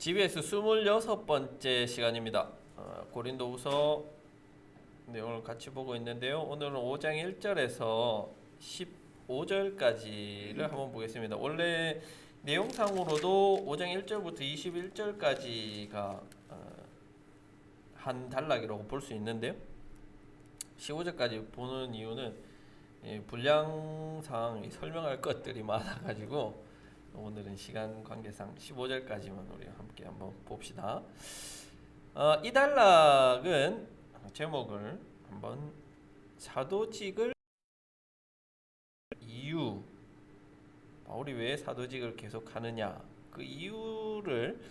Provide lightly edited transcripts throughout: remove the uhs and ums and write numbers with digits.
GBS 26번째 시간입니다. 고린도후서 내용을 같이 보고 있는데요. 오늘은 5장 1절에서 15절까지를 한번 보겠습니다. 원래 내용상으로도 5장 1절부터 21절까지가 한 단락이라고 볼 수 있는데요. 15절까지 보는 이유는 분량상 설명할 것들이 많아가지고 오늘은 시간 관계상 15절까지만 우리 함께 한번 봅시다. 이 단락은 제목을 한번 사도직을 이유, 바울이 왜 사도직을 계속하느냐 그 이유를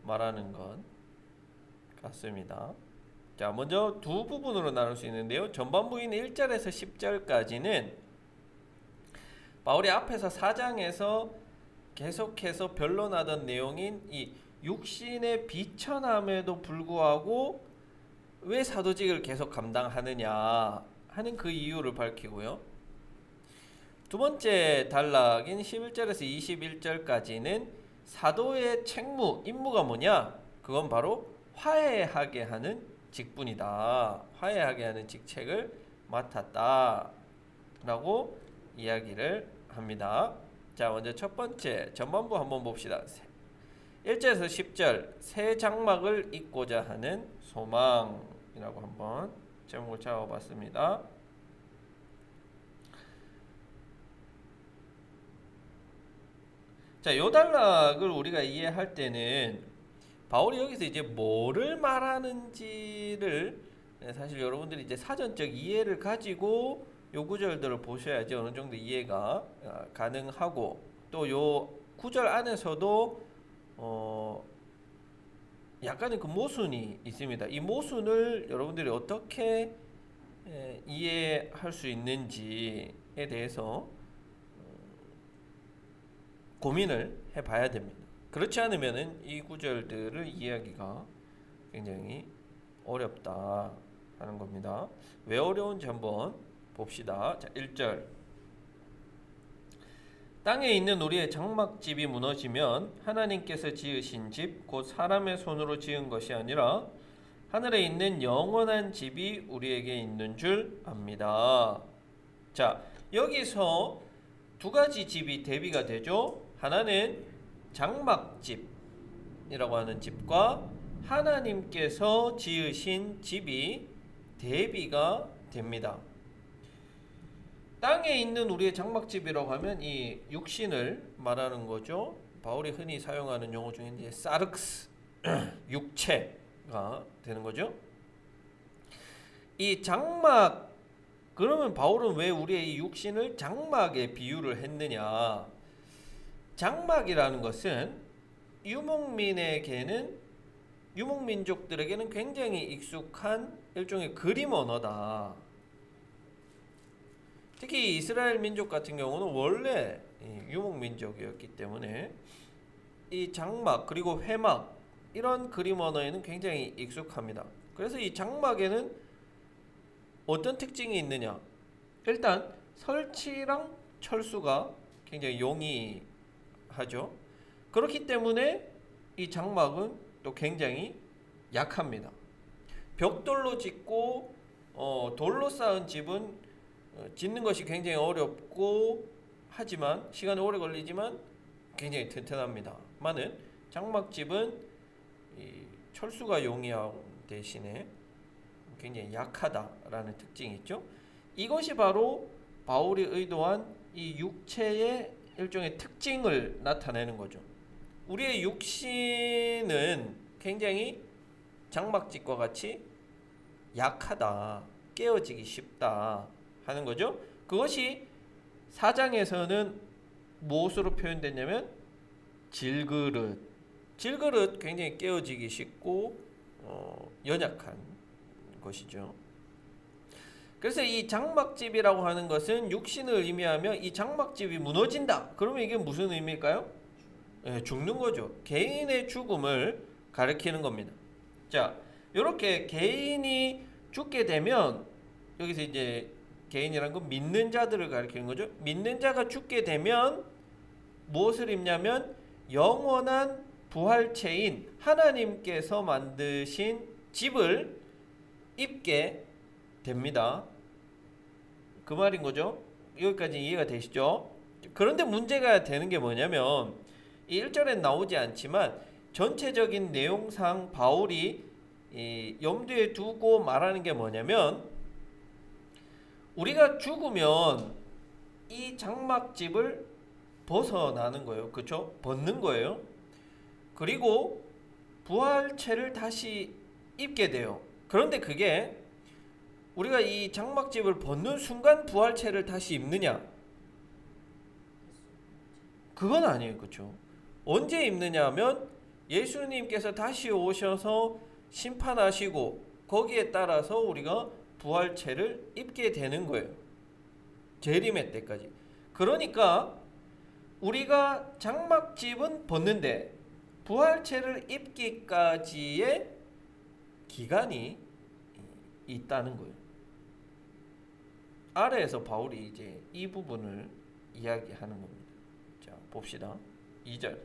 말하는 것 같습니다. 자, 먼저 두 부분으로 나눌 수 있는데요. 전반부인 1절에서 10절까지는 바울이 앞에서 4장에서 계속해서 변론하던 내용인 이 육신의 비천함에도 불구하고 왜 사도직을 계속 감당하느냐 하는 그 이유를 밝히고요. 두 번째 단락인 11절에서 21절까지는 사도의 책무, 임무가 뭐냐? 그건 바로 화해하게 하는 직분이다. 화해하게 하는 직책을 맡았다 라고 이야기를 합니다. 자, 먼저 첫 번째 전반부 한번 봅시다. 1절에서 10절 새 장막을 입고자 하는 소망이라고 한번 제목을 잡아봤습니다. 자, 요 단락을 우리가 이해할 때는 바울이 여기서 이제 뭐를 말하는지를 사실 여러분들이 이제 사전적 이해를 가지고 요 구절들을 보셔야지 어느 정도 이해가 가능하고 또 요 구절 안에서도 약간의 그 모순이 있습니다. 이 모순을 여러분들이 어떻게 이해할 수 있는지에 대해서 고민을 해봐야 됩니다. 그렇지 않으면은 이 구절들을 이해하기가 굉장히 어렵다 하는 겁니다. 왜 어려운지 한번 봅시다. 자, 1절 땅에 있는 우리의 장막집이 무너지면 하나님께서 지으신 집 곧 사람의 손으로 지은 것이 아니라 하늘에 있는 영원한 집이 우리에게 있는 줄 압니다. 자, 여기서 두 가지 집이 대비가 되죠. 하나는 장막집이라고 하는 집과 하나님께서 지으신 집이 대비가 됩니다. 땅에 있는 우리의 장막집이라고 하면 이 육신을 말하는 거죠. 바울이 흔히 사용하는 용어 중에 이제 사르크스 육체가 되는 거죠. 이 장막, 그러면 바울은 왜 우리의 이 육신을 장막에 비유를 했느냐? 장막이라는 것은 유목민족들에게는 굉장히 익숙한 일종의 그림 언어다. 특히 이스라엘 민족 같은 경우는 원래 유목민족이었기 때문에 이 장막 그리고 회막 이런 그림 언어에는 굉장히 익숙합니다. 그래서 이 장막에는 어떤 특징이 있느냐? 일단 설치랑 철수가 굉장히 용이하죠. 그렇기 때문에 이 장막은 또 굉장히 약합니다. 벽돌로 짓고 돌로 쌓은 집은 짓는 것이 굉장히 어렵고 하지만 시간이 오래 걸리지만 굉장히 튼튼합니다. 많은 장막집은 이 철수가 용이한 대신에 굉장히 약하다라는 특징이 있죠. 이것이 바로 바울이 의도한 이 육체의 일종의 특징을 나타내는 거죠. 우리의 육신은 굉장히 장막집과 같이 약하다, 깨어지기 쉽다 하는 거죠. 그것이 4장에서는 무엇으로 표현됐냐면 질그릇. 질그릇 굉장히 깨어지기 쉽고 연약한 것이죠. 그래서 이 장막집이라고 하는 것은 육신을 의미하며 이 장막집이 무너진다. 그러면 이게 무슨 의미일까요? 죽는 거죠. 개인의 죽음을 가리키는 겁니다. 자, 이렇게 개인이 죽게 되면 여기서 이제 개인이란 건 믿는 자들을 가리키는 거죠. 믿는 자가 죽게 되면 무엇을 입냐면 영원한 부활체인 하나님께서 만드신 집을 입게 됩니다. 그 말인 거죠. 여기까지 이해가 되시죠? 그런데 문제가 되는 게 뭐냐면 이 1절엔 나오지 않지만 전체적인 내용상 바울이 염두에 두고 말하는 게 뭐냐면 우리가 죽으면 이 장막집을 벗어나는 거예요. 그렇죠? 벗는 거예요. 그리고 부활체를 다시 입게 돼요. 그런데 그게 우리가 이 장막집을 벗는 순간 부활체를 다시 입느냐? 그건 아니에요. 그렇죠? 언제 입느냐 하면 예수님께서 다시 오셔서 심판하시고 거기에 따라서 우리가 부활체를 입게 되는 거예요. 재림의 때까지. 그러니까 우리가 장막집은 벗는데 부활체를 입기까지의 기간이 있다는 거예요. 아래에서 바울이 이제 이 부분을 이야기하는 겁니다. 자, 봅시다. 2절.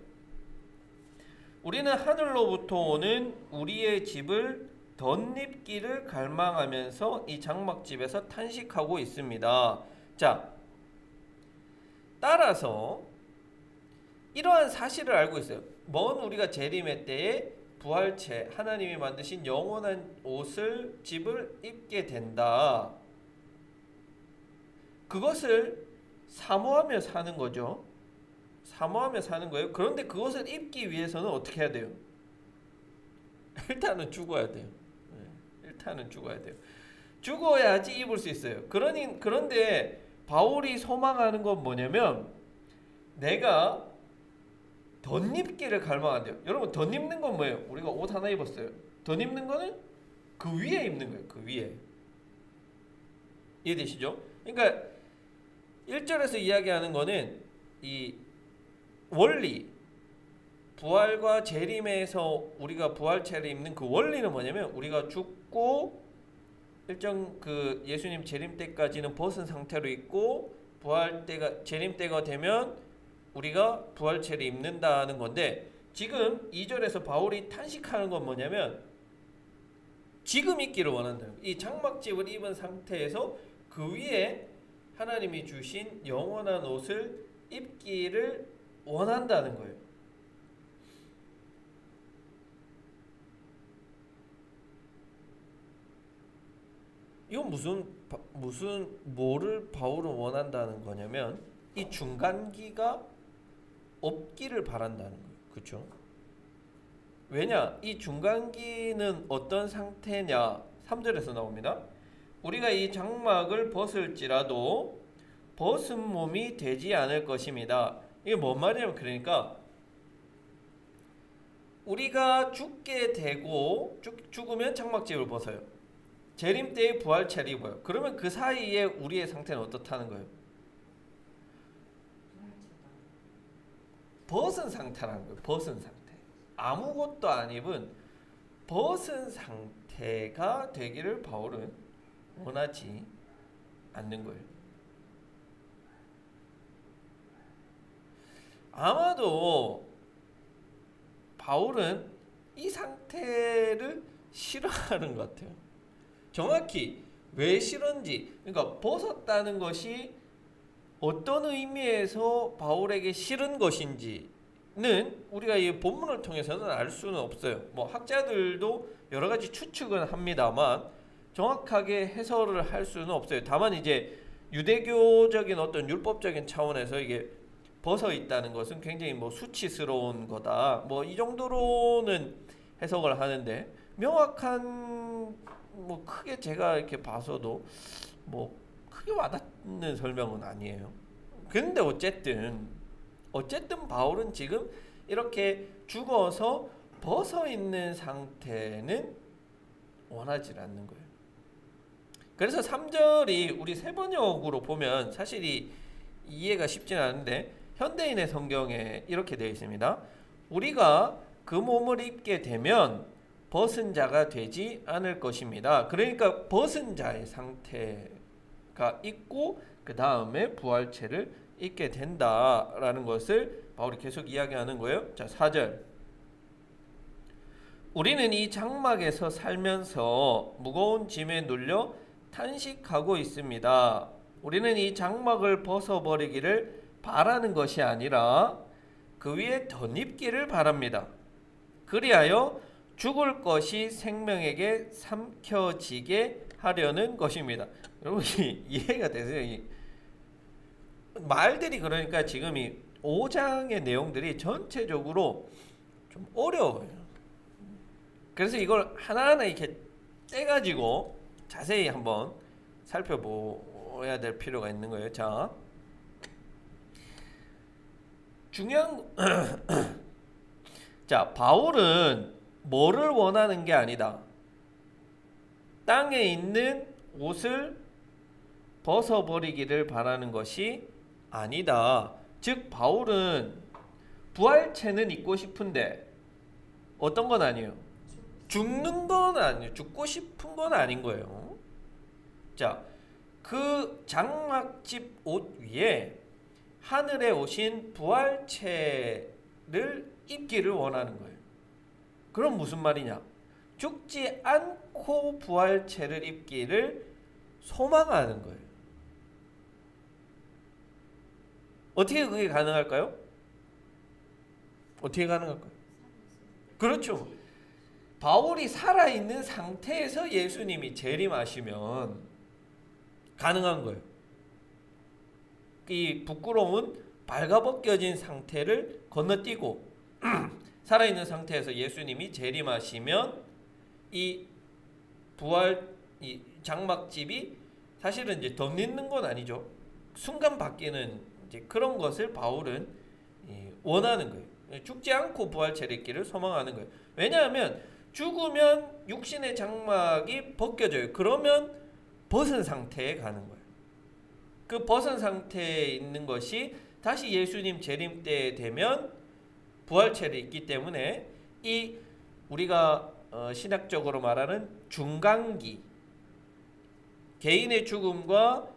우리는 하늘로부터 오는 우리의 집을 덧입기를 갈망하면서 이 장막집에서 탄식하고 있습니다. 자, 따라서 이러한 사실을 알고 있어요. 먼 우리가 재림의 때에 부활체, 하나님이 만드신 영원한 옷을, 집을 입게 된다. 그것을 사모하며 사는 거죠. 사모하며 사는 거예요. 그런데 그것을 입기 위해서는 어떻게 해야 돼요? 일단은 죽어야 돼요. 일단은 죽어야 돼요. 죽어야지 입을 수 있어요. 그런데 바울이 소망하는 건 뭐냐면 내가 덧입기를 갈망한대요. 여러분 덧입는 건 뭐예요? 우리가 옷 하나 입었어요. 덧입는 거는 그 위에 입는 거예요. 그 위에. 이해되시죠? 그러니까 1절에서 이야기하는 거는 이 원리, 부활과 재림에서 우리가 부활체를 입는 그 원리는 뭐냐면 우리가 죽고 일정 그 예수님 재림 때까지는 벗은 상태로 있고 부활 때가 재림 때가 되면 우리가 부활체를 입는다는 건데 지금 2절에서 바울이 탄식하는 건 뭐냐면 지금 입기를 원한다는 거예요. 이 장막집을 입은 상태에서 그 위에 하나님이 주신 영원한 옷을 입기를 원한다는 거예요. 이건 뭐를 바울은 원한다는 거냐면 이 중간기가 없기를 바란다는 거예요. 그렇죠? 왜냐? 이 중간기는 어떤 상태냐? 3절에서 나옵니다. 우리가 이 장막을 벗을지라도 벗은 몸이 되지 않을 것입니다. 이게 뭔 말이냐면 그러니까 우리가 죽게 되고 죽으면 장막집을 벗어요. 재림 때에 부활체를 입어요. 그러면 그 사이에 우리의 상태는 어떻다는 거예요? 벗은 상태라는 거예요. 벗은 상태. 아무것도 안 입은 벗은 상태가 되기를 바울은 원하지 않는 거예요. 아마도 바울은 이 상태를 싫어하는 것 같아요. 정확히 왜 싫은지, 그러니까 벗었다는 것이 어떤 의미에서 바울에게 싫은 것인지는 우리가 이 본문을 통해서는 알 수는 없어요. 뭐 학자들도 여러 가지 추측은 합니다만 정확하게 해설을 할 수는 없어요. 다만 이제 유대교적인 어떤 율법적인 차원에서 이게 벗어 있다는 것은 굉장히 뭐 수치스러운 거다. 뭐 이 정도로는 해석을 하는데 명확한 뭐 크게 제가 이렇게 봐서도 뭐 크게 와닿는 설명은 아니에요. 그런데 어쨌든 바울은 지금 이렇게 죽어서 벗어 있는 상태는 원하지 않는 거예요. 그래서 3절이 우리 세번역으로 보면 사실 이해가 쉽지는 않은데 현대인의 성경에 이렇게 되어 있습니다. 우리가 그 몸을 입게 되면 벗은 자가 되지 않을 것입니다. 그러니까 벗은 자의 상태가 있고 그 다음에 부활체를 입게 된다라는 것을 바울이 계속 이야기하는 거예요. 자, 4절. 우리는 이 장막에서 살면서 무거운 짐에 눌려 탄식하고 있습니다. 우리는 이 장막을 벗어버리기를 바라는 것이 아니라 그 위에 덧입기를 바랍니다. 그리하여 죽을 것이 생명에게 삼켜지게 하려는 것입니다. 여러분 이해가 되세요? 이 말들이 그러니까 지금 이 5장의 내용들이 전체적으로 좀 어려워요. 그래서 이걸 하나하나 이렇게 떼가지고 자세히 한번 살펴봐야 될 필요가 있는 거예요. 자, 중요한 자, 바울은 뭐를 원하는 게 아니다. 땅에 있는 옷을 벗어버리기를 바라는 것이 아니다. 즉 바울은 부활체는 입고 싶은데 어떤 건 아니에요. 죽는 건 아니에요. 죽고 싶은 건 아닌 거예요. 자, 그 장막집 옷 위에 하늘에 오신 부활체를 입기를 원하는 거예요. 그럼 무슨 말이냐? 죽지 않고 부활체를 입기를 소망하는 거예요. 어떻게 그게 가능할까요? 어떻게 가능할까요? 그렇죠. 바울이 살아있는 상태에서 예수님이 재림하시면 가능한 거예요. 이 부끄러운 발가벗겨진 상태를 건너뛰고 살아있는 상태에서 예수님이 재림하시면 이 이 장막집이 사실은 이제 덧입는 건 아니죠. 순간 바뀌는 이제 그런 것을 바울은 원하는 거예요. 죽지 않고 부활체를 입기를 소망하는 거예요. 왜냐하면 죽으면 육신의 장막이 벗겨져요. 그러면 벗은 상태에 가는 거예요. 그 벗은 상태에 있는 것이 다시 예수님 재림 때 되면 부활체를 입기 때문에 이 우리가 신학적으로 말하는 중간기, 개인의 죽음과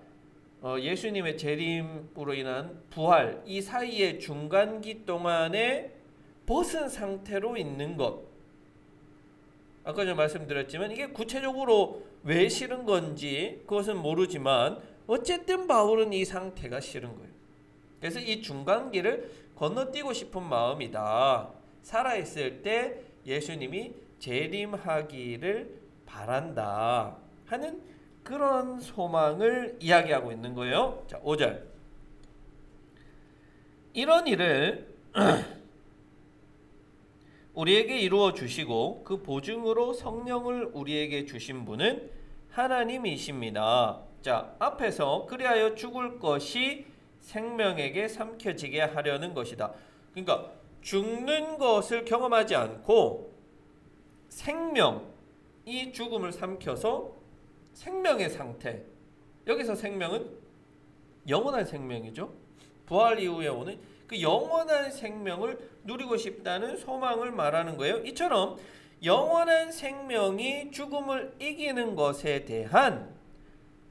예수님의 재림으로 인한 부활, 이 사이의 중간기 동안에 벗은 상태로 있는 것. 아까 전에 말씀드렸지만 이게 구체적으로 왜 싫은 건지 그것은 모르지만 어쨌든 바울은 이 상태가 싫은 거예요. 그래서 이 중간기를 건너뛰고 싶은 마음이다. 살아있을 때 예수님이 재림하기를 바란다 하는 그런 소망을 이야기하고 있는 거예요. 자, 5절. 이런 일을 우리에게 이루어 주시고 그 보증으로 성령을 우리에게 주신 분은 하나님이십니다. 자, 앞에서 그리하여 죽을 것이 생명에게 삼켜지게 하려는 것이다. 그러니까 죽는 것을 경험하지 않고 생명이 죽음을 삼켜서 생명의 상태. 여기서 생명은 영원한 생명이죠. 부활 이후에 오는 그 영원한 생명을 누리고 싶다는 소망을 말하는 거예요. 이처럼 영원한 생명이 죽음을 이기는 것에 대한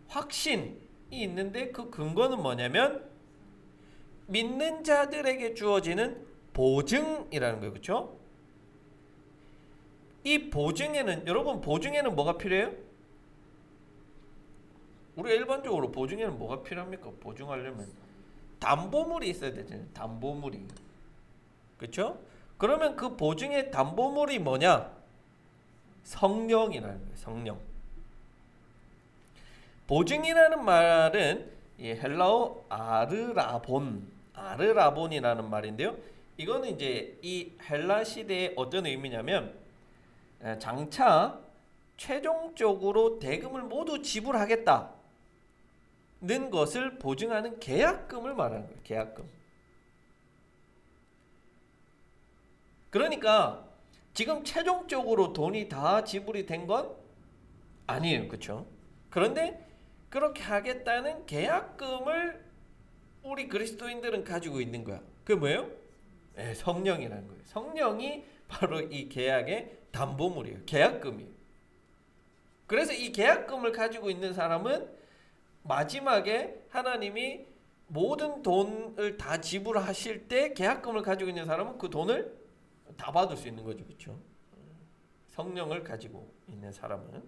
확신이 있는데 그 근거는 뭐냐면 믿는 자들에게 주어지는 보증이라는 거예요. 그렇죠? 이 보증에는 여러분 보증에는 뭐가 필요해요? 우리가 일반적으로 보증에는 뭐가 필요합니까? 보증하려면 담보물이 있어야 되잖아요. 담보물이. 그렇죠? 그러면 그 보증의 담보물이 뭐냐? 성령이라는 거예요. 성령. 보증이라는 말은 이 헬라어 아르라본이라는 말인데요. 이거는 이제 이 헬라 시대의 어떤 의미냐면 장차 최종적으로 대금을 모두 지불하겠다는 것을 보증하는 계약금을 말하는 거예요. 계약금. 그러니까 지금 최종적으로 돈이 다 지불이 된 건 아니에요. 그렇죠? 그런데 그렇게 하겠다는 계약금을 우리 그리스도인들은 가지고 있는 거야. 그게 뭐예요? 네, 성령이라는 거예요. 성령이 바로 이 계약의 담보물이에요. 계약금이에요. 그래서 이 계약금을 가지고 있는 사람은 마지막에 하나님이 모든 돈을 다 지불하실 때 계약금을 가지고 있는 사람은 그 돈을 다 받을 수 있는 거죠. 그렇죠? 성령을 가지고 있는 사람은.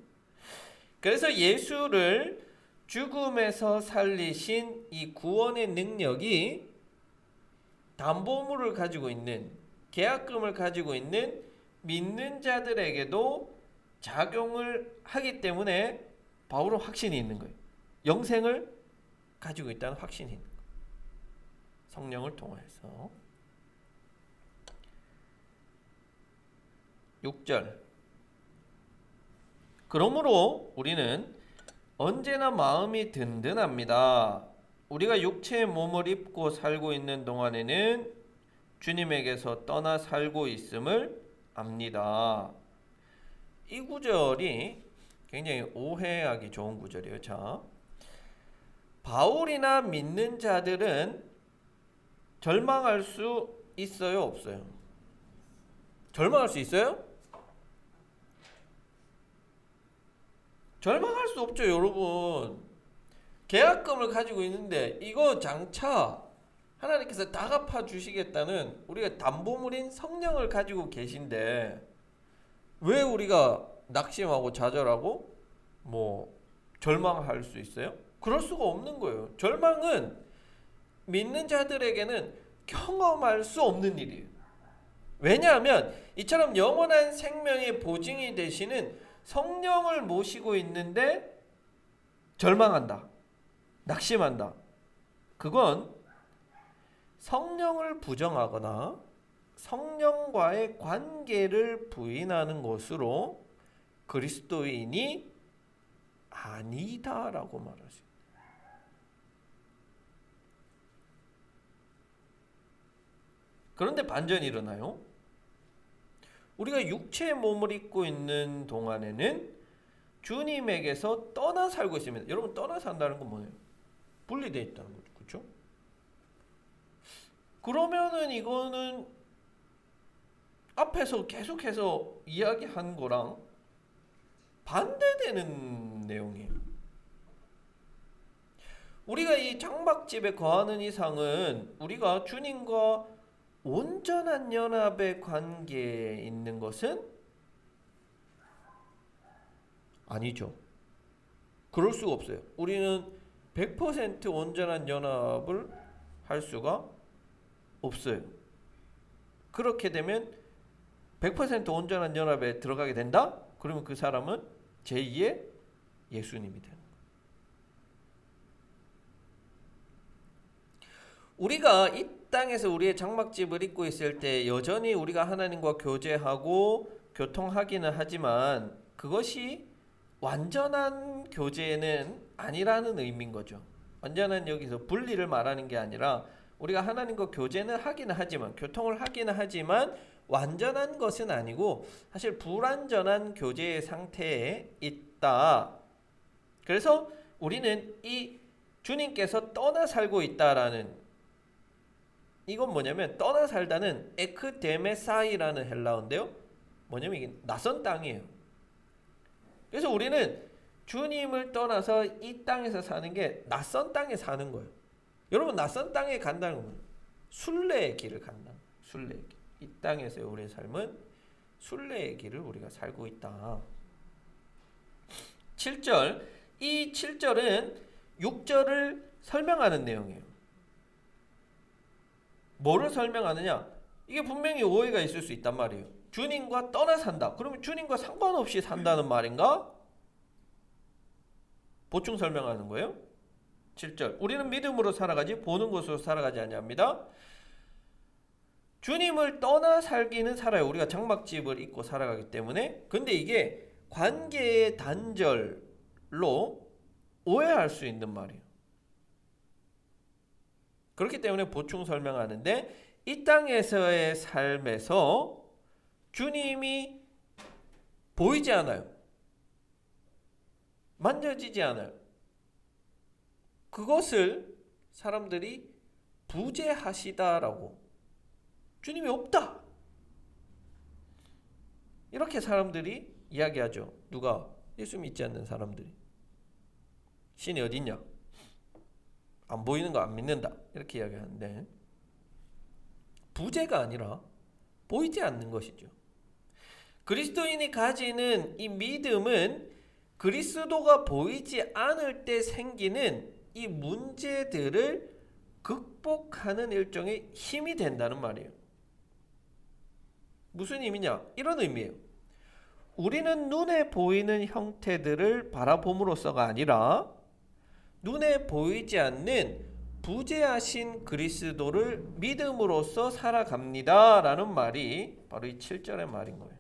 그래서 예수를 죽음에서 살리신 이 구원의 능력이 담보물을 가지고 있는, 계약금을 가지고 있는 믿는 자들에게도 작용을 하기 때문에 바울은 확신이 있는 거예요. 영생을 가지고 있다는 확신이 있는 거예요. 성령을 통해서. 6절. 그러므로 우리는 언제나 마음이 든든합니다. 우리가 육체의 몸을 입고 살고 있는 동안에는 주님에게서 떠나 살고 있음을 압니다. 이 구절이 굉장히 오해하기 좋은 구절이에요. 자, 바울이나 믿는 자들은 절망할 수 있어요, 없어요? 절망할 수 있어요? 절망할 수 없죠, 여러분. 계약금을 가지고 있는데 이거 장차 하나님께서 다 갚아 주시겠다는 우리가 담보물인 성령을 가지고 계신데 왜 우리가 낙심하고 좌절하고 절망할 수 있어요? 그럴 수가 없는 거예요. 절망은 믿는 자들에게는 경험할 수 없는 일이에요. 왜냐하면 이처럼 영원한 생명의 보증이 되시는 성령을 모시고 있는데 절망한다, 낙심한다. 그건 성령을 부정하거나 성령과의 관계를 부인하는 것으로 그리스도인이 아니다라고 말할 수 있습니다. 그런데 반전이 일어나요. 우리가 육체의 몸을 입고 있는 동안에는 주님에게서 떠나 살고 있습니다. 여러분, 떠나 산다는 건 뭐예요? 분리되어 있다는 거죠. 그렇죠? 그러면은 이거는 앞에서 계속해서 이야기한 거랑 반대되는 내용이에요. 우리가 이 장막집에 거하는 이상은 우리가 주님과 온전한 연합의 관계에 있는 것은 아니죠. 그럴 수가 없어요. 우리는 100% 온전한 연합을 할 수가 없어요. 그렇게 되면 100% 온전한 연합에 들어가게 된다? 그러면 그 사람은 제2의 예수님이 되는 거예요. 우리가 이 땅에서 우리의 장막집을 입고 있을 때 여전히 우리가 하나님과 교제하고 교통하기는 하지만 그것이 완전한 교제는 아니라는 의미인 거죠. 완전한 여기서 분리를 말하는 게 아니라 우리가 하나님과 교제는 하기는 하지만, 교통을 하기는 하지만 완전한 것은 아니고 사실 불완전한 교제의 상태에 있다. 그래서 우리는 이 주님께서 떠나 살고 있다라는, 이건 뭐냐면 떠나 살다는 에크데메사이라는 헬라어인데요. 뭐냐면 이게 낯선 땅이에요. 그래서 우리는 주님을 떠나서 이 땅에서 사는 게 낯선 땅에 사는 거예요. 여러분, 낯선 땅에 간다는 건 순례의 길을 간다. 순례의 길. 이 땅에서의 우리의 삶은 순례의 길을 우리가 살고 있다. 7절. 이 7절은 6절을 설명하는 내용이에요. 뭐를 설명하느냐? 이게 분명히 오해가 있을 수 있단 말이에요. 주님과 떠나 산다. 그러면 주님과 상관없이 산다는 말인가? 보충 설명하는 거예요. 7절. 우리는 믿음으로 살아가지 보는 것으로 살아가지 아니합니다. 주님을 떠나 살기는 살아요. 우리가 장막집을 입고 살아가기 때문에. 근데 이게 관계의 단절로 오해할 수 있는 말이에요. 그렇기 때문에 보충 설명하는데, 이 땅에서의 삶에서 주님이 보이지 않아요. 만져지지 않아요. 그것을 사람들이 부재하시다라고, 주님이 없다, 이렇게 사람들이 이야기하죠. 누가? 예수 믿지 않는 사람들이. 신이 어디 있냐? 안 보이는 거 안 믿는다, 이렇게 이야기하는데, 부재가 아니라 보이지 않는 것이죠. 그리스도인이 가지는 이 믿음은 그리스도가 보이지 않을 때 생기는 이 문제들을 극복하는 일종의 힘이 된다는 말이에요. 무슨 의미냐? 이런 의미예요. 우리는 눈에 보이는 형태들을 바라봄으로써가 아니라 눈에 보이지 않는 부재하신 그리스도를 믿음으로써 살아갑니다 라는 말이 바로 이 7절의 말인 거예요.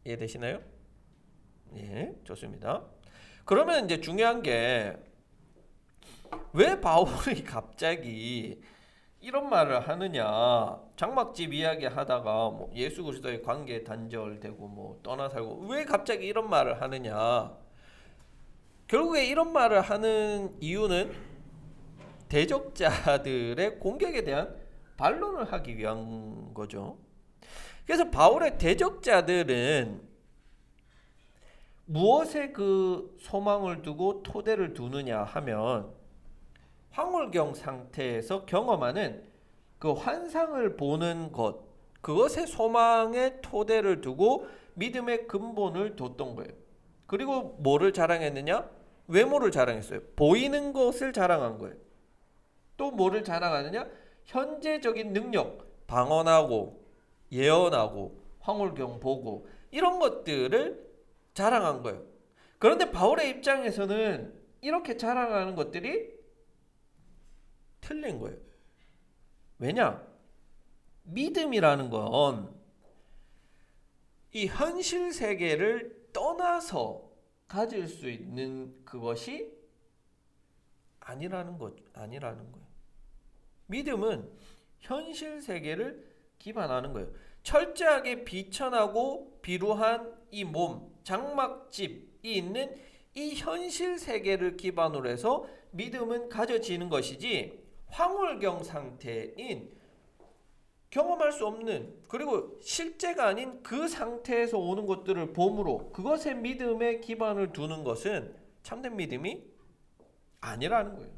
이해되시나요? 예, 좋습니다. 그러면 이제 중요한 게 왜 바울이 갑자기 이런 말을 하느냐? 장막집 이야기 하다가 뭐 예수 그리스도의 관계 단절되고 뭐 떠나 살고 왜 갑자기 이런 말을 하느냐? 결국에 이런 말을 하는 이유는 대적자들의 공격에 대한 반론을 하기 위한 거죠. 그래서 바울의 대적자들은 무엇에 그 소망을 두고 토대를 두느냐 하면 황홀경 상태에서 경험하는 그 환상을 보는 것, 그것의 소망에 토대를 두고 믿음의 근본을 뒀던 거예요. 그리고 뭐를 자랑했느냐? 외모를 자랑했어요. 보이는 것을 자랑한 거예요. 또 뭐를 자랑하느냐? 현재적인 능력, 방언하고 예언하고 황홀경 보고 이런 것들을 자랑한 거예요. 그런데 바울의 입장에서는 이렇게 자랑하는 것들이 틀린 거예요. 왜냐? 믿음이라는 건 이 현실 세계를 떠나서 가질 수 있는 그것이 아니라는 거예요. 믿음은 현실 세계를 기반하는 거예요. 철저하게 비천하고 비루한 이 몸, 장막집이 있는 이 현실 세계를 기반으로 해서 믿음은 가져지는 것이지 황홀경 상태인 경험할 수 없는 그리고 실제가 아닌 그 상태에서 오는 것들을 봄으로 그것의 믿음에 기반을 두는 것은 참된 믿음이 아니라는 거예요.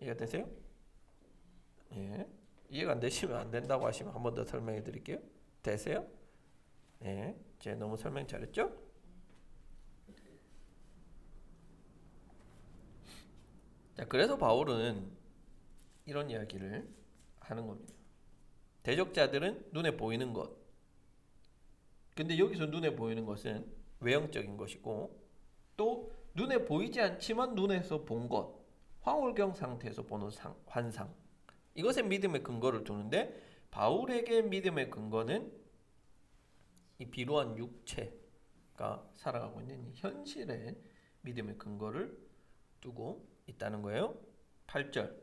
이해가 되세요? 예. 이해가 안 되시면 안 된다고 하시면 한 번 더 설명해 드릴게요. 되세요? 예. 제가 너무 설명 잘했죠? 자, 그래서 바울은 이런 이야기를 하는 겁니다. 대적자들은 눈에 보이는 것. 근데 여기서 눈에 보이는 것은 외형적인 것이고 또 눈에 보이지 않지만 눈에서 본 것. 황홀경 상태에서 보는 환상. 이것에 믿음의 근거를 두는데 바울에게 믿음의 근거는 이 비루한 육체가 살아가고 있는 현실에 믿음의 근거를 두고 있다는 거예요. 8절.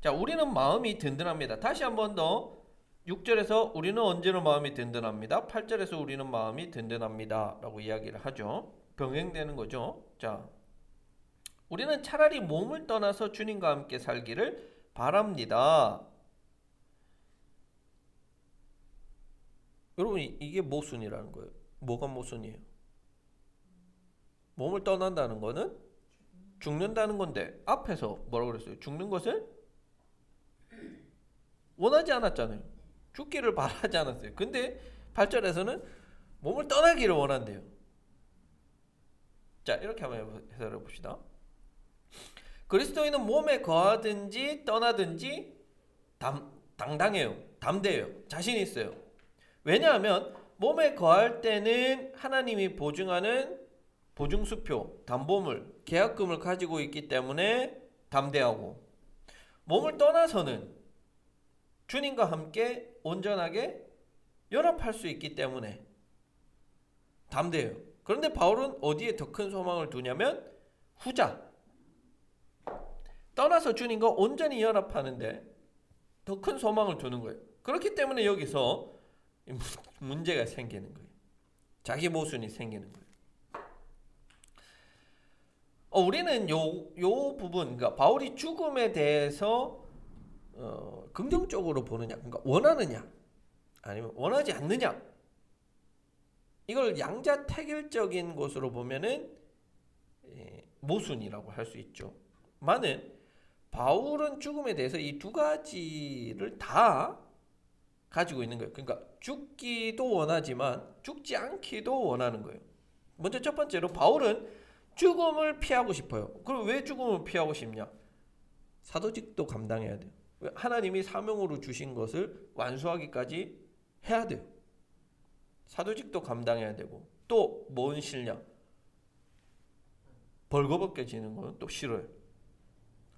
자, 우리는 마음이 든든합니다. 다시 한 번 더 6절에서 우리는 언제나 마음이 든든합니다. 8절에서 우리는 마음이 든든합니다. 라고 이야기를 하죠. 병행되는 거죠. 자, 우리는 차라리 몸을 떠나서 주님과 함께 살기를 바랍니다. 여러분, 이게 모순이라는 거예요. 뭐가 모순이에요? 몸을 떠난다는 거는 죽는다는 건데 앞에서 뭐라고 그랬어요? 죽는 것을 원하지 않았잖아요. 죽기를 바라지 않았어요. 근데 8절에서는 몸을 떠나기를 원한대요. 자, 이렇게 한번 해설해 봅시다. 그리스도인은 몸에 거하든지 떠나든지 당당해요. 담대해요. 자신 있어요. 왜냐하면 몸에 거할 때는 하나님이 보증하는 보증수표, 담보물, 계약금을 가지고 있기 때문에 담대하고 몸을 떠나서는 주님과 함께 온전하게 연합할 수 있기 때문에 담대해요. 그런데 바울은 어디에 더 큰 소망을 두냐면 후자. 떠나서 주님과 온전히 연합하는데 더 큰 소망을 두는 거예요. 그렇기 때문에 여기서 문제가 생기는 거예요. 자기 모순이 생기는 거예요. 우리는 요 부분, 그러니까 바울이 죽음에 대해서 긍정적으로 보느냐, 그러니까 원하느냐, 아니면 원하지 않느냐, 이걸 양자택일적인 것으로 보면은 모순이라고 할 수 있죠. 많은 바울은 죽음에 대해서 이 두 가지를 다 가지고 있는 거예요. 그러니까 죽기도 원하지만 죽지 않기도 원하는 거예요. 먼저 첫 번째로 바울은 죽음을 피하고 싶어요. 그럼 왜 죽음을 피하고 싶냐? 사도직도 감당해야 돼요. 하나님이 사명으로 주신 것을 완수하기까지 해야 돼요. 사도직도 감당해야 되고 또 뭔 싫냐? 벌거벗겨지는 건 또 싫어요.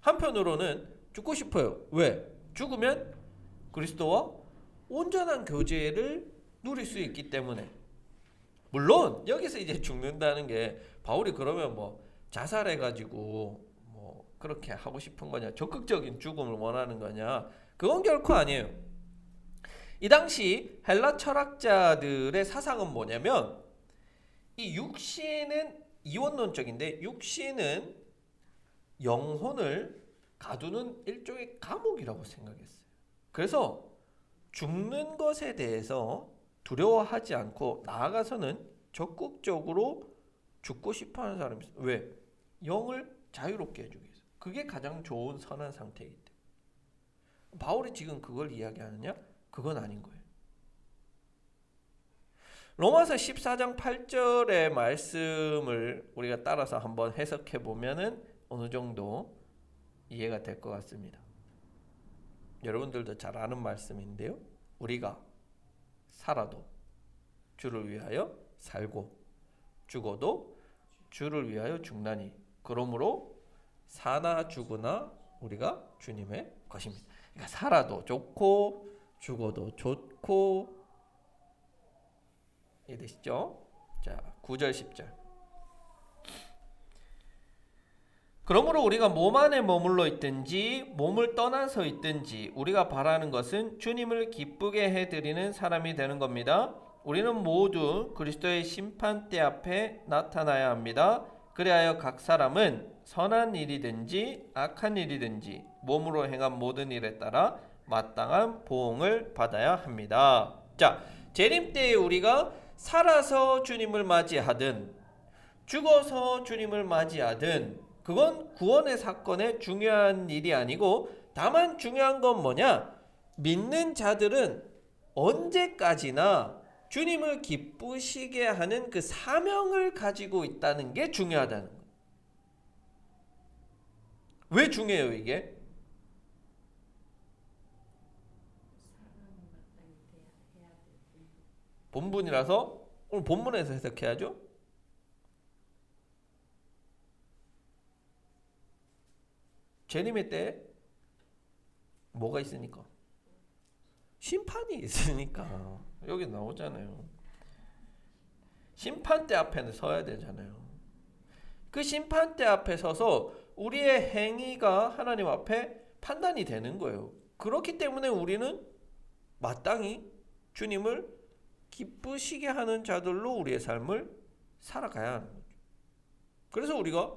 한편으로는 죽고 싶어요. 왜? 죽으면 그리스도와 온전한 교제를 누릴 수 있기 때문에. 물론 여기서 이제 죽는다는 게 바울이 그러면 뭐 자살해가지고 뭐 그렇게 하고 싶은 거냐, 적극적인 죽음을 원하는 거냐, 그건 결코 아니에요. 이 당시 헬라 철학자들의 사상은 뭐냐면 이 육신은 이원론적인데 육신은 영혼을 가두는 일종의 감옥이라고 생각했어요. 그래서 죽는 것에 대해서 두려워하지 않고 나아가서는 적극적으로 죽고 싶어하는 사람이 있어요. 왜? 영을 자유롭게 해주기 위해서. 그게 가장 좋은 선한 상태이기 때문에. 바울이 지금 그걸 이야기하느냐? 그건 아닌 거예요. 로마서 14장 8절의 말씀을 우리가 따라서 한번 해석해 보면은 어느 정도 이해가 될 것 같습니다. 여러분들도 잘 아는 말씀인데요. 우리가 살아도 주를 위하여 살고 죽어도 주를 위하여 죽나니 그러므로 사나 죽으나 우리가 주님의 것입니다. 그러니까 살아도 좋고 죽어도 좋고 이해되시죠? 자, 9절 10절. 그러므로 우리가 몸 안에 머물러 있든지 몸을 떠나서 있든지 우리가 바라는 것은 주님을 기쁘게 해드리는 사람이 되는 겁니다. 우리는 모두 그리스도의 심판대 앞에 나타나야 합니다. 그리하여 각 사람은 선한 일이든지 악한 일이든지 몸으로 행한 모든 일에 따라 마땅한 보응을 받아야 합니다. 자, 재림 때에 우리가 살아서 주님을 맞이하든 죽어서 주님을 맞이하든 그건 구원의 사건의 중요한 일이 아니고 다만 중요한 건 뭐냐? 믿는 자들은 언제까지나 주님을 기쁘시게 하는 그 사명을 가지고 있다는 게 중요하다는 거예요. 왜 중요해요 이게? 본문이라서 오늘 본문에서 해석해야죠. 재림의 때 뭐가 있으니까? 심판이 있으니까. 여기 나오잖아요. 심판대 앞에는 서야 되잖아요. 그 심판대 앞에 서서 우리의 행위가 하나님 앞에 판단이 되는 거예요. 그렇기 때문에 우리는 마땅히 주님을 기쁘시게 하는 자들로 우리의 삶을 살아가야 하는 거죠. 그래서 우리가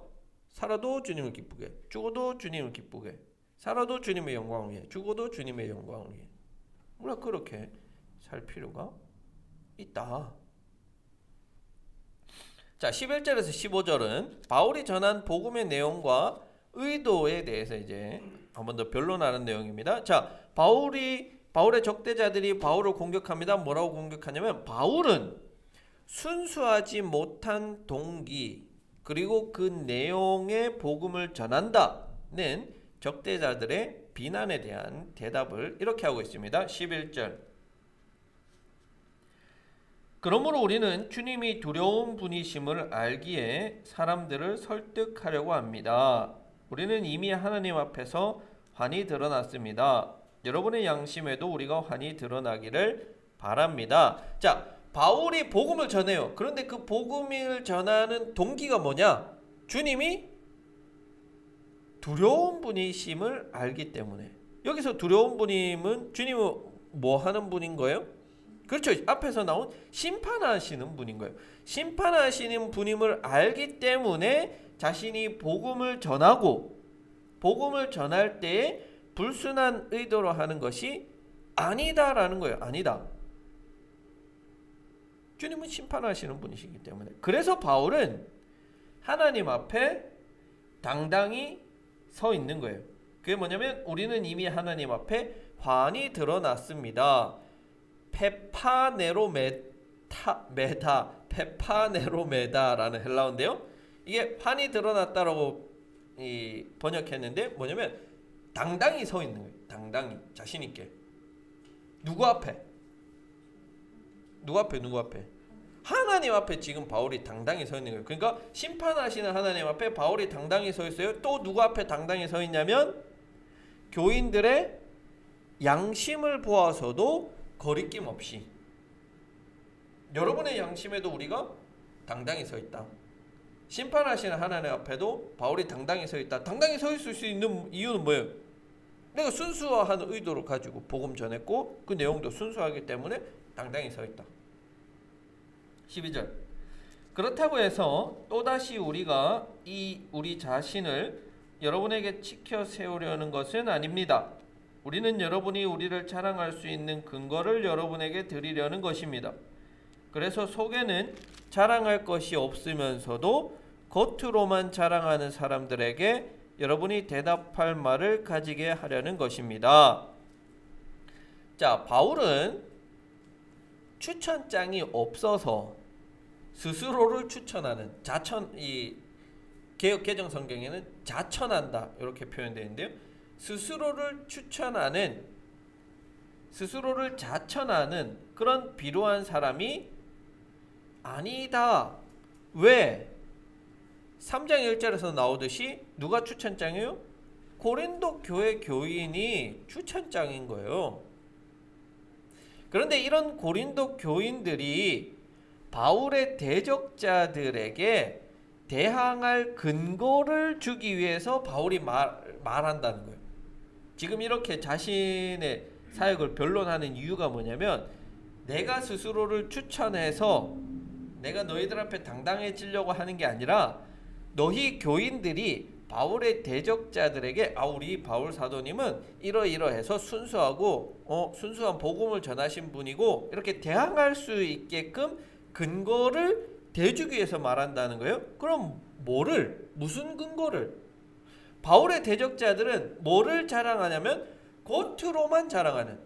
살아도 주님을 기쁘게, 죽어도 주님을 기쁘게, 살아도 주님의 영광을 위해, 죽어도 주님의 영광을 위해. 우리가 그렇게 살 필요가 있다. 자, 11절에서 15절은 바울이 전한 복음의 내용과 의도에 대해서 이제 한 번 더 변론하는 내용입니다. 자, 바울의 적대자들이 바울을 공격합니다. 뭐라고 공격하냐면 바울은 순수하지 못한 동기 그리고 그 내용의 복음을 전한다는 적대자들의 비난에 대한 대답을 이렇게 하고 있습니다. 11절. 그러므로 우리는 주님이 두려운 분이심을 알기에 사람들을 설득하려고 합니다. 우리는 이미 하나님 앞에서 환히 드러났습니다. 여러분의 양심에도 우리가 환히 드러나기를 바랍니다. 자, 바울이 복음을 전해요. 그런데 그 복음을 전하는 동기가 뭐냐? 주님이 두려운 분이심을 알기 때문에. 여기서 두려운 분임은 주님은 뭐 하는 분인 거예요? 그렇죠. 앞에서 나온 심판하시는 분인 거예요. 심판하시는 분임을 알기 때문에 자신이 복음을 전하고 복음을 전할 때에 불순한 의도로 하는 것이 아니다라는 거예요. 아니다. 주님은 심판하시는 분이시기 때문에. 그래서 바울은 하나님 앞에 당당히 서 있는 거예요. 그게 뭐냐면 우리는 이미 하나님 앞에 환히 드러났습니다. 페파네로메다라는 헬라어인데요. 이게 판이 드러났다라고 번역했는데 뭐냐면 당당히 서 있는 거예요. 당당히 자신 있게. 누구 앞에? 누구 앞에? 하나님 앞에 지금 바울이 당당히 서 있는 거예요. 그러니까 심판하시는 하나님 앞에 바울이 당당히 서 있어요. 또 누구 앞에 당당히 서 있냐면 교인들의 양심을 보아서도 거리낌 없이 여러분의 양심에도 우리가 당당히 서 있다. 심판하시는 하나님 앞에도 바울이 당당히 서 있다. 당당히 서 있을 수 있는 이유는 뭐예요? 내가 순수한 의도를 가지고 복음 전했고 그 내용도 순수하기 때문에 당당히 서 있다. 12절. 그렇다고 해서 또다시 우리가 우리 자신을 여러분에게 치켜 세우려는 것은 아닙니다. 우리는 여러분이 우리를 자랑할 수 있는 근거를 여러분에게 드리려는 것입니다. 그래서 속에는 자랑할 것이 없으면서도 겉으로만 자랑하는 사람들에게 여러분이 대답할 말을 가지게 하려는 것입니다. 자, 바울은 추천장이 없어서 스스로를 추천하는 이 개역 개정 성경에는 자천한다 이렇게 표현되어 있는데요. 스스로를 자천하는 그런 비루한 사람이 아니다. 왜? 3장 1절에서 나오듯이 누가 추천장이에요? 고린도 교회 교인이 추천장인 거예요. 그런데 이런 고린도 교인들이 바울의 대적자들에게 대항할 근거를 주기 위해서 바울이 말한다는 거예요. 지금 이렇게 자신의 사역을 변론하는 이유가 뭐냐면 내가 스스로를 추천해서 내가 너희들 앞에 당당해지려고 하는 게 아니라 너희 교인들이 바울의 대적자들에게 우리 바울 사도님은 이러이러해서 순수하고 순수한 복음을 전하신 분이고 이렇게 대항할 수 있게끔 근거를 대주기 위해서 말한다는 거예요. 그럼 무슨 근거를? 바울의 대적자들은 뭐를 자랑하냐면 겉으로만 자랑하는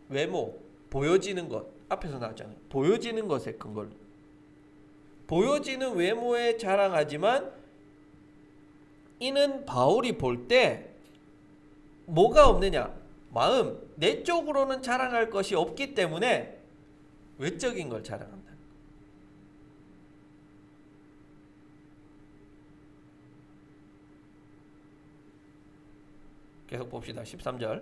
외모, 보여지는 것. 앞에서 나왔잖아요. 보여지는 것에 근거를. 보여지는 외모에 자랑하지만 이는 바울이 볼 때 뭐가 없느냐? 마음, 내적으로는 자랑할 것이 없기 때문에 외적인 걸 자랑한다. 계속 봅시다. 13절.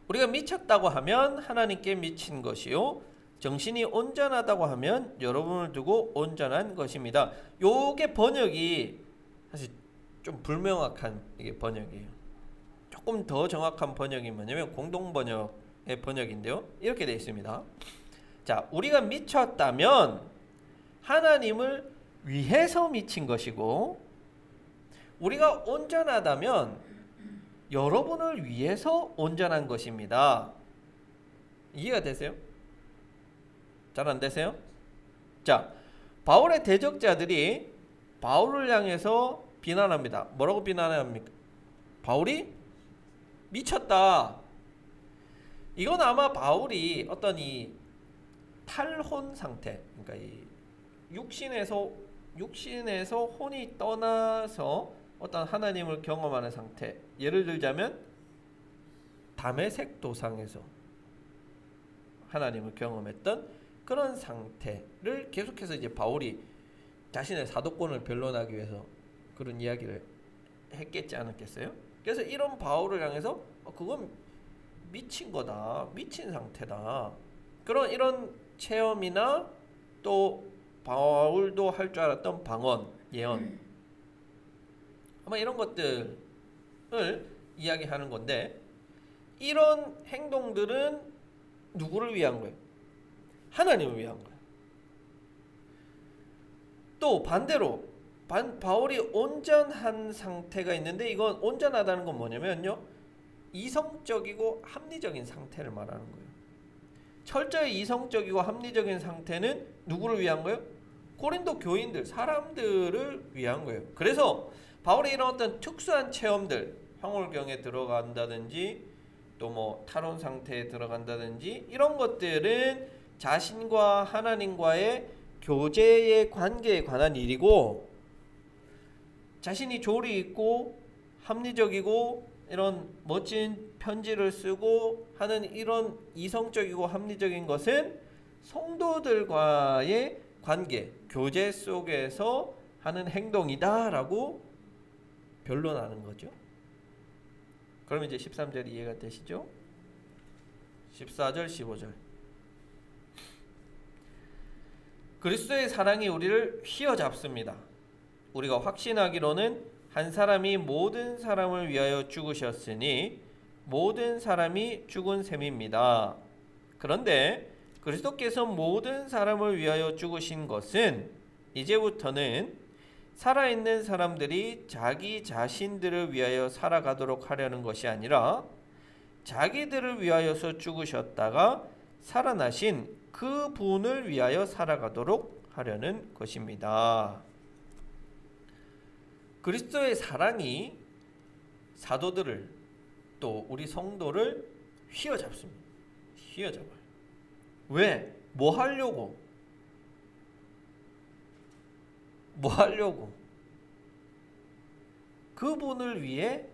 우리가 미쳤다고 하면 하나님께 미친 것이요 정신이 온전하다고 하면 여러분을 두고 온전한 것입니다. 요게 번역이 사실 좀 불명확한 이게 번역이에요. 조금 더 정확한 번역이 뭐냐면 공동번역의 번역인데요. 이렇게 되어 있습니다. 자, 우리가 미쳤다면 하나님을 위해서 미친 것이고 우리가 온전하다면 여러분을 위해서 온전한 것입니다. 이해가 되세요? 잘 안 되세요? 자, 바울의 대적자들이 바울을 향해서 비난합니다. 뭐라고 비난합니까? 바울이 미쳤다. 이건 아마 바울이 어떤 이 탈혼 상태, 그러니까 이 육신에서 혼이 떠나서 어떤 하나님을 경험하는 상태. 예를 들자면 다메섹 도상에서 하나님을 경험했던 그런 상태를 계속해서 이제 바울이 자신의 사도권을 변론하기 위해서 그런 이야기를 했겠지 않았겠어요? 그래서 이런 바울을 향해서 그건 미친 거다. 미친 상태다. 이런 체험이나 또 바울도 할 줄 알았던 방언, 예언 아마 이런 것들을 이야기하는 건데 이런 행동들은 누구를 위한 거예요? 하나님을 위한 거예요. 또 반대로 바울이 온전한 상태가 있는데 이건 온전하다는 건 뭐냐면요. 이성적이고 합리적인 상태를 말하는 거예요. 철저히 이성적이고 합리적인 상태는 누구를 위한 거예요? 고린도 교인들, 사람들을 위한 거예요. 그래서 바울의 이런 어떤 특수한 체험들, 황홀경에 들어간다든지 또 뭐 탈원 상태에 들어간다든지 이런 것들은 자신과 하나님과의 교제의 관계에 관한 일이고, 자신이 조리 있고 합리적이고 이런 멋진 편지를 쓰고 하는 이런 이성적이고 합리적인 것은 성도들과의 관계, 교제 속에서 하는 행동이다라고 변론하는 거죠. 그러면 이제 13절 이해가 되시죠? 14절, 15절. 그리스도의 사랑이 우리를 휘어잡습니다. 우리가 확신하기로는 한 사람이 모든 사람을 위하여 죽으셨으니 모든 사람이 죽은 셈입니다. 그런데 그리스도께서 모든 사람을 위하여 죽으신 것은 이제부터는 살아있는 사람들이 자기 자신들을 위하여 살아가도록 하려는 것이 아니라 자기들을 위하여서 죽으셨다가 살아나신 그 분을 위하여 살아가도록 하려는 것입니다. 그리스도의 사랑이 사도들을 또 우리 성도를 휘어잡습니다. 휘어잡아요. 왜? 뭐 하려고? 뭐 하려고? 그분을 위해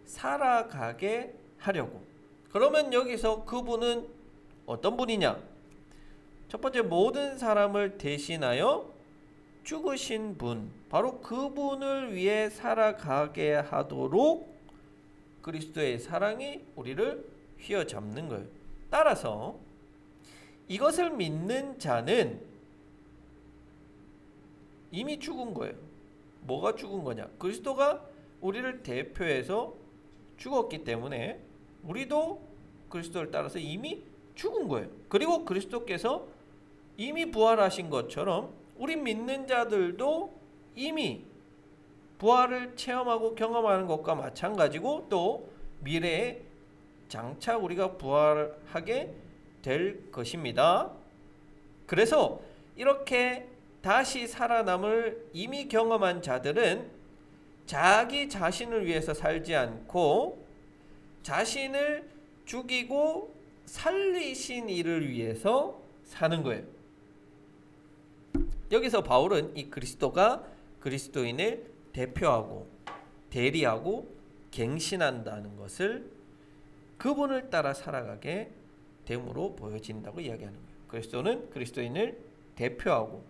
살아가게 하려고. 그러면 여기서 그분은 어떤 분이냐? 첫 번째, 모든 사람을 대신하여 죽으신 분, 바로 그분을 위해 살아가게 하도록 그리스도의 사랑이 우리를 휘어잡는 거예요. 따라서 이것을 믿는 자는 이미 죽은 거예요. 뭐가 죽은 거냐? 그리스도가 우리를 대표해서 죽었기 때문에 우리도 그리스도를 따라서 이미 죽은 거예요. 그리고 그리스도께서 이미 부활하신 것처럼 우리 믿는 자들도 이미 부활을 체험하고 경험하는 것과 마찬가지고, 또 미래에 장차 우리가 부활하게 될 것입니다. 그래서 이렇게 다시 살아남을 이미 경험한 자들은 자기 자신을 위해서 살지 않고 자신을 죽이고 살리신 이를 위해서 사는 거예요. 여기서 바울은 이 그리스도가 그리스도인을 대표하고 대리하고 갱신한다는 것을 그분을 따라 살아가게 됨으로 보여진다고 이야기하는 거예요. 그리스도는 그리스도인을 대표하고,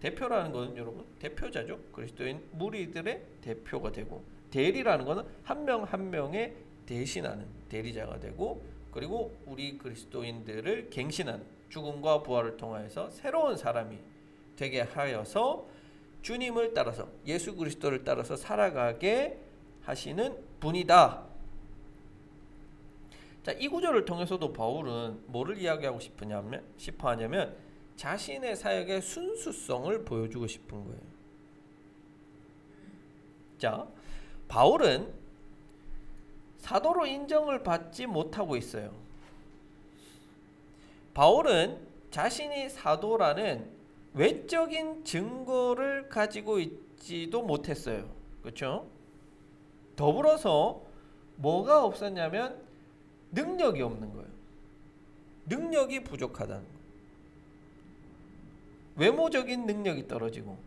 대표라는 것은 여러분 대표자죠. 그리스도인 무리들의 대표가 되고, 대리라는 것은 한 명 한 명의 대신하는 대리자가 되고, 그리고 우리 그리스도인들을 갱신하는, 죽음과 부활을 통하여서 새로운 사람이 되게 하여서 주님을 따라서, 예수 그리스도를 따라서 살아가게 하시는 분이다. 자, 이 구절을 통해서도 바울은 뭐를 이야기하고 싶어 하냐면 자신의 사역의 순수성을 보여주고 싶은 거예요. 자, 바울은 사도로 인정을 받지 못하고 있어요. 바울은 자신이 사도라는 외적인 증거를 가지고 있지도 못했어요. 그렇죠? 더불어서 뭐가 없었냐면 능력이 없는 거예요. 능력이 부족하다는 거예요. 외모적인 능력이 떨어지고,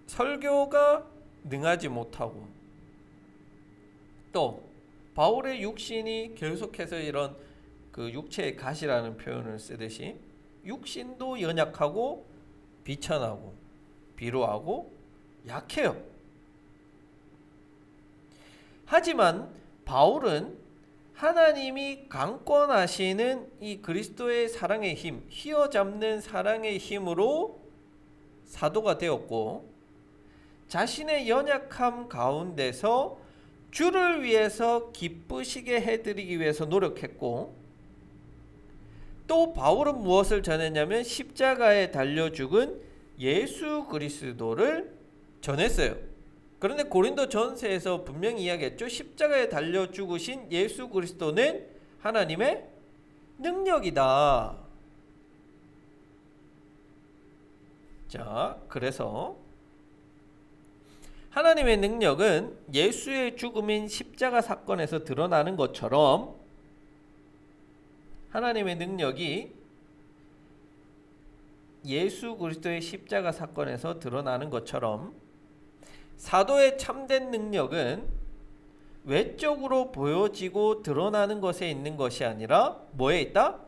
설교가 능하지 못하고, 또 바울의 육신이 계속해서 이런 그 육체의 가시라는 표현을 쓰듯이 육신도 연약하고 비천하고 비루하고 약해요. 하지만 바울은 하나님이 강권하시는 이 그리스도의 사랑의 힘, 휘어잡는 사랑의 힘으로 사도가 되었고, 자신의 연약함 가운데서 주를 위해서 기쁘시게 해드리기 위해서 노력했고, 또 바울은 무엇을 전했냐면 십자가에 달려 죽은 예수 그리스도를 전했어요. 그런데 고린도 전서에서 분명히 이야기했죠. 십자가에 달려 죽으신 예수 그리스도는 하나님의 능력이다. 자, 그래서 하나님의 능력은 예수의 죽음인 십자가 사건에서 드러나는 것처럼 하나님의 능력이 예수 그리스도의 십자가 사건에서 드러나는 것처럼 사도의 참된 능력은 외적으로 보여지고 드러나는 것에 있는 것이 아니라 뭐에 있다?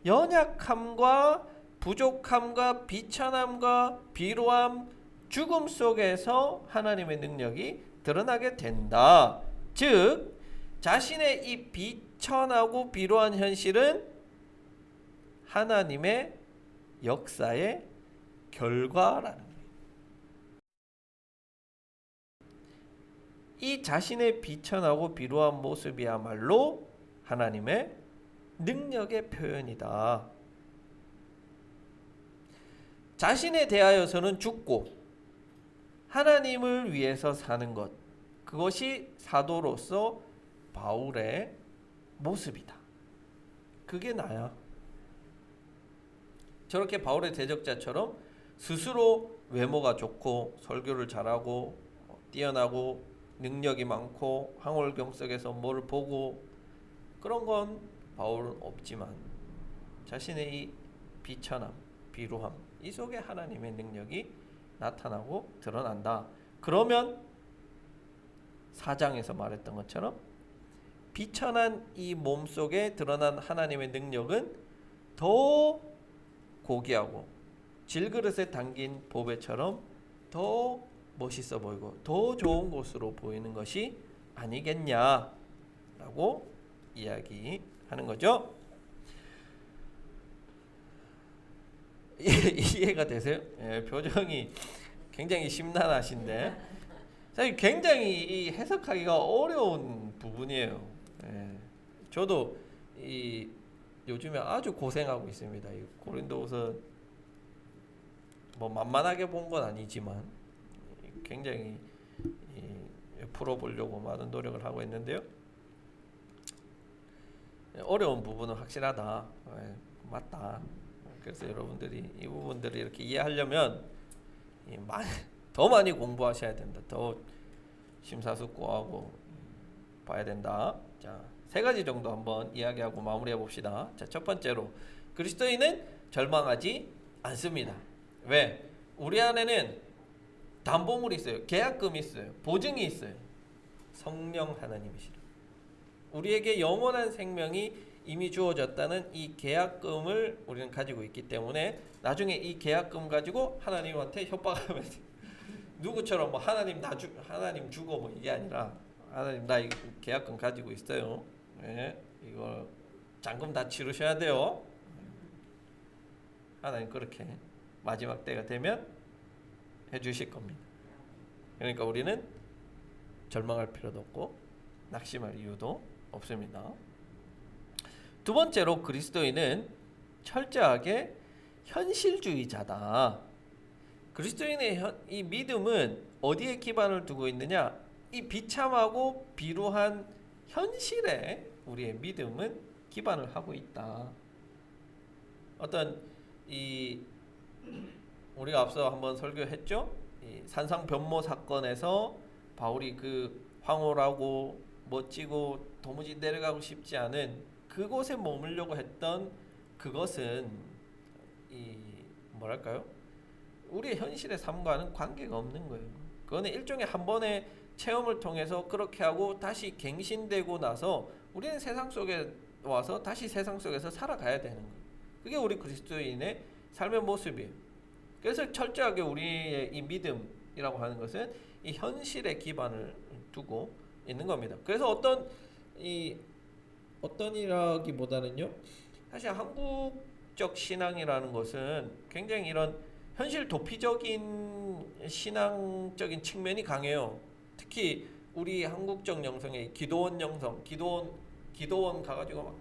연약함과 부족함과 비천함과 비루함, 죽음 속에서 하나님의 능력이 드러나게 된다. 즉 자신의 이 비천하고 비루한 현실은 하나님의 역사의 결과라는 거예요. 이 자신의 비천하고 비루한 모습이야말로 하나님의 능력의 표현이다. 자신에 대하여서는 죽고 하나님을 위해서 사는 것, 그것이 사도로서 바울의 모습이다. 그게 나야. 저렇게 바울의 대적자처럼 스스로 외모가 좋고 설교를 잘하고 뛰어나고 능력이 많고 황홀경석에서 뭘 보고 그런 건 바울은 없지만 자신의 이 비천함, 비루함 이 속에 하나님의 능력이 나타나고 드러난다. 그러면 4장에서 말했던 것처럼 비천한 이 몸 속에 드러난 하나님의 능력은 더 고귀하고 질그릇에 담긴 보배처럼 더 멋있어 보이고 더 좋은 곳으로 보이는 것이 아니겠냐라고 이야기하는 거죠. 이해가 되세요? 예, 표정이 굉장히 심란하신데 사실 굉장히 이 해석하기가 어려운 부분이에요. 예, 저도 이 요즘에 아주 고생하고 있습니다. 이 고린도후서 뭐 만만하게 본 건 아니지만 굉장히 풀어보려고 많은 노력을 하고 있는데요. 어려운 부분은 확실하다. 맞다. 그래서 여러분들이 이 부분들을 이렇게 이해하려면 더 많이 공부하셔야 된다. 더 심사숙고하고 봐야 된다. 자, 3가지 정도 한번 이야기하고 마무리해 봅시다. 자, 첫 번째로 그리스도인은 절망하지 않습니다. 왜? 우리 안에는 담보물이 있어요. 계약금이 있어요. 보증이 있어요. 성령 하나님이시라. 우리에게 영원한 생명이 이미 주어졌다는 이 계약금을 우리는 가지고 있기 때문에 나중에 이 계약금 가지고 하나님한테 협박하면 누구처럼 뭐 하나님 주고 뭐 이게 아니라 하나님 나 이 계약금 가지고 있어요. 네, 이거 잔금 다 치르셔야 돼요. 하나님 그렇게 마지막 때가 되면 해주실 겁니다. 그러니까 우리는 절망할 필요도 없고 낙심할 이유도 없습니다. 두 번째로 그리스도인은 철저하게 현실주의자다. 그리스도인의 이 믿음은 어디에 기반을 두고 있느냐? 이 비참하고 비루한 현실에 우리의 믿음은 기반을 하고 있다. 어떤 우리가 앞서 한번 설교했죠? 이 산상변모 사건에서 바울이 그 황홀하고 멋지고 도무지 내려가고 싶지 않은 그곳에 머물려고 했던 그것은 뭐랄까요? 우리의 현실의 삶과는 관계가 없는 거예요. 그거는 일종의 한 번의 체험을 통해서 그렇게 하고 다시 갱신되고 나서 우리는 세상 속에 와서 다시 세상 속에서 살아가야 되는 거예요. 그게 우리 그리스도인의 삶의 모습이에요. 그래서 철저하게 우리의 이 믿음이라고 하는 것은 이 현실에 기반을 두고 있는 겁니다. 그래서 어떤이라기보다는요, 사실 한국적 신앙이라는 것은 굉장히 이런 현실 도피적인 신앙적인 측면이 강해요. 특히 우리 한국적 영성의 기도원 영성, 기도원 가가지고 막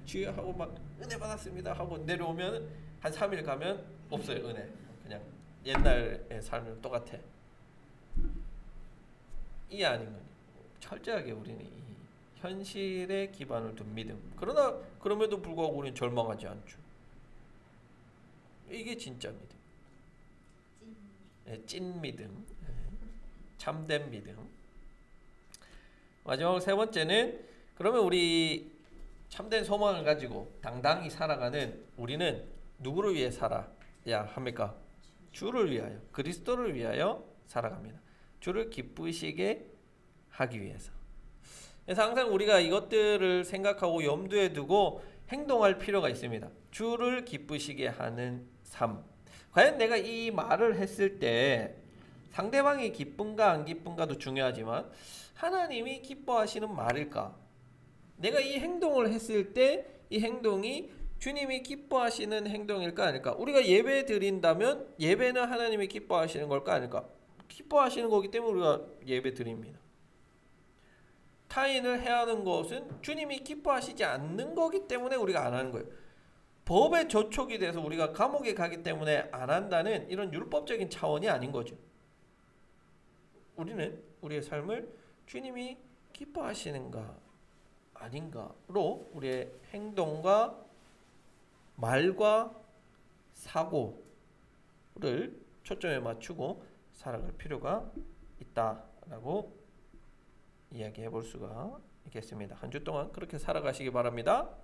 주여하고 막 은혜 받았습니다 하고 내려오면 한 3일 가면 없어요. 은혜. 그냥 옛날의 삶이 똑같아. 이게 아닌 거니. 철저하게 우리는 이 현실에 기반을 둔 믿음. 그러나 그럼에도 불구하고 우리는 절망하지 않죠. 이게 진짜 믿음. 찐 믿음. 참된 믿음. 마지막 세 번째는 그러면 우리 참된 소망을 가지고 당당히 살아가는 우리는 누구를 위해 살아야 합니까? 주를 위하여, 그리스도를 위하여 살아갑니다. 주를 기쁘시게 하기 위해서. 그래서 항상 우리가 이것들을 생각하고 염두에 두고 행동할 필요가 있습니다. 주를 기쁘시게 하는 삶. 과연 내가 이 말을 했을 때 상대방이 기쁜가 안 기쁜가도 중요하지만 하나님이 기뻐하시는 말일까? 내가 이 행동을 했을 때 이 행동이 주님이 기뻐하시는 행동일까 아닐까? 우리가 예배 드린다면 예배는 하나님이 기뻐하시는 걸까 아닐까? 기뻐하시는 거기 때문에 우리가 예배 드립니다. 타인을 해하는 것은 주님이 기뻐하시지 않는 거기 때문에 우리가 안 하는 거예요. 법에 저촉이 돼서 우리가 감옥에 가기 때문에 안 한다는 이런 율법적인 차원이 아닌 거죠. 우리는 우리의 삶을 주님이 기뻐하시는가 아닌가로 우리의 행동과 말과 사고를 초점에 맞추고 살아갈 필요가 있다라고 이야기해 볼 수가 있겠습니다. 한 주 동안 그렇게 살아가시기 바랍니다.